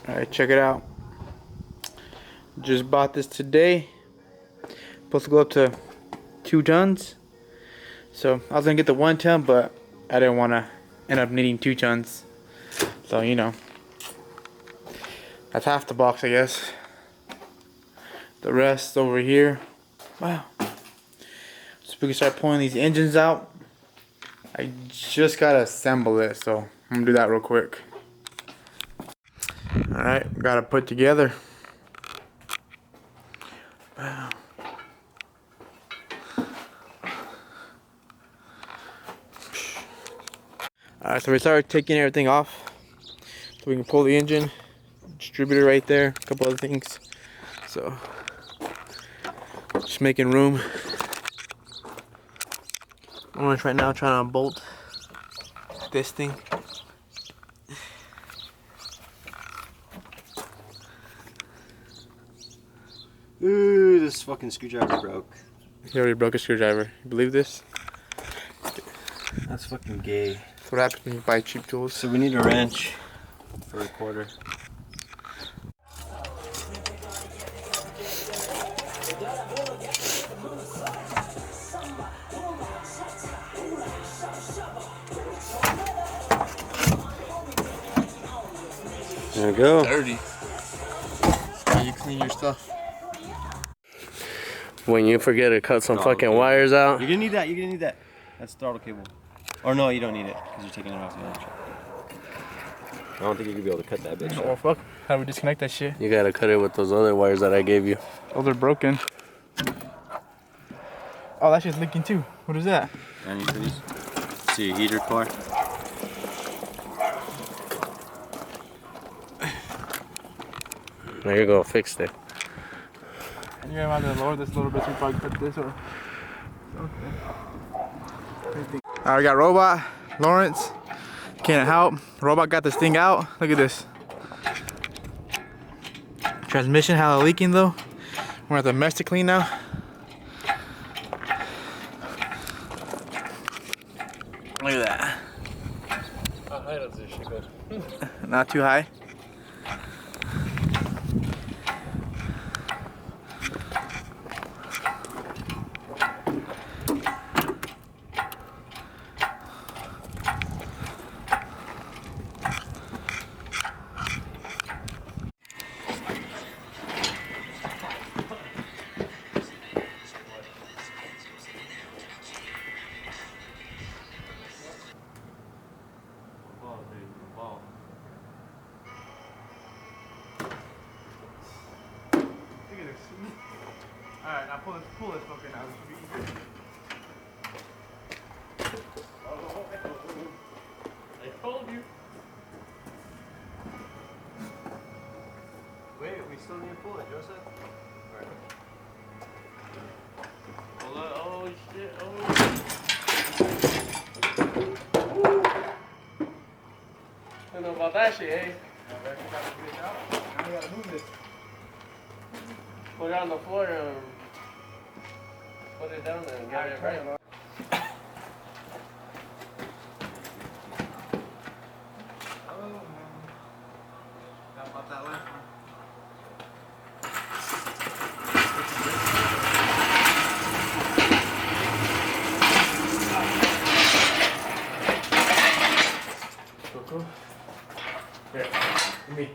Alright, check it out. Just bought this today. Supposed to go up to 2 tons. So I was gonna get the 1 ton, but I didn't want to end up needing 2 tons. So you know, that's half the box, I guess. The rest over here. Wow. So we can start pulling these engines out. I just gotta assemble it, so I'm gonna do that real quick. Alright, gotta put together. Wow. Alright, so we started taking everything off so we can pull the engine, distributor right there, a couple other things. So just making room. I'm right now trying to bolt this thing. Ooh, this fucking screwdriver broke. He already broke a screwdriver. You believe this? That's fucking gay. That's what happens when you buy cheap tools. So we need a wrench for a quarter. There we go. Dirty. How you clean your stuff? When you forget to cut some fucking wires out. You're gonna need that. You're gonna need that. That's the throttle cable. Or no, you don't need it because you're taking it off the other truck. I don't think you're gonna be able to cut that bitch. Oh fuck! How do we disconnect that shit? You gotta cut it with those other wires that I gave you. Oh, they're broken. Oh, that shit's leaking too. What is that? I need these. See your heater core. There you go, fixed it. And you're gonna have to lower this a little bit so you probably cut this or. Okay. Alright, we got Robot, Lawrence. Can't help. Robot got this thing out. Look at this. Transmission hella leaking though. We're gonna have to mess to clean now. Look at that. How high does this shit go? Not too high. Alright, now pull this fucking out. I told you. Wait, we still need to pull it, Joseph. Hold on. Oh shit. Oh. I don't know about that shit, eh? Now we gotta move this. Put it on the floor and put it down there and get it right. Oh man. How about that last one? Cool. Here, give me.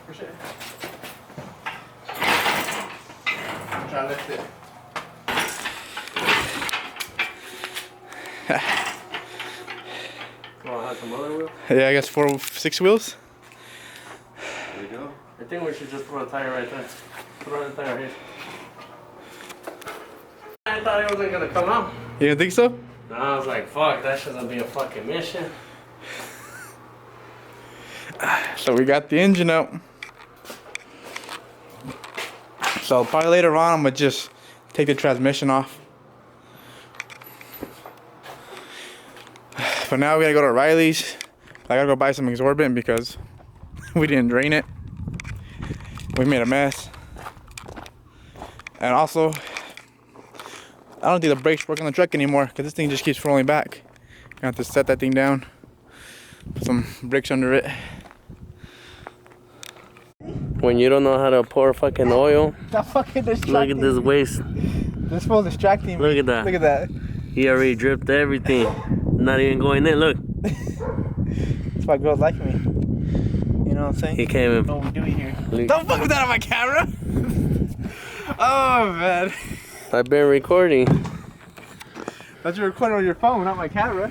Push it. I'm trying to lift it. Well, I have some other wheel. Yeah, I guess 6 wheels. There we go. I think we should just put a tire right there. Put on the tire here. I thought it wasn't gonna come out. You didn't think so? No, I was like, fuck, that shouldn't be a fucking mission. So we got the engine out. So probably later on I'm gonna just take the transmission off. For now we gotta go to Riley's. I gotta go buy some absorbent because we didn't drain it. We made a mess. And also, I don't think the brakes work on the truck anymore because this thing just keeps rolling back. Gonna have to set that thing down. Put some bricks under it. When you don't know how to pour fucking oil, That fucking distracting. look at this waste. This fool's distracting me. Look at that. Look at that. He already dripped everything. Not even going in. Look. That's why girls like me. You know what I'm saying? He came in. What are we doing here? Look. Don't fuck with that on my camera. Oh man. I've been recording. That's your recording on your phone, not my camera.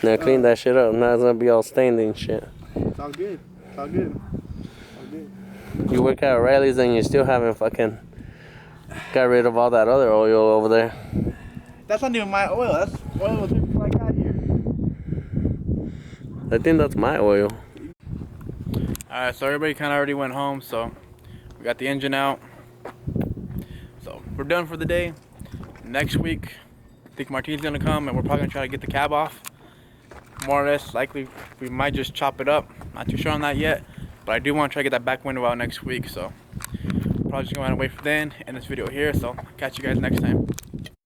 Now clean that shit up. Now it's gonna be all stained and shit. It's all good. It's all good. It's all good. You work at O'Reilly's and you still haven't fucking got rid of all that other oil over there. That's not even my oil. That's oil with people I got here. I think that's my oil. Alright, so everybody kind of already went home, so we got the engine out. So we're done for the day. Next week, I think Martine's gonna come and we're probably gonna try to get the cab off. More or less, likely we might just chop it up. Not too sure on that yet, but I do want to try to get that back window out next week. So probably just gonna wait for then end this video here. So catch you guys next time.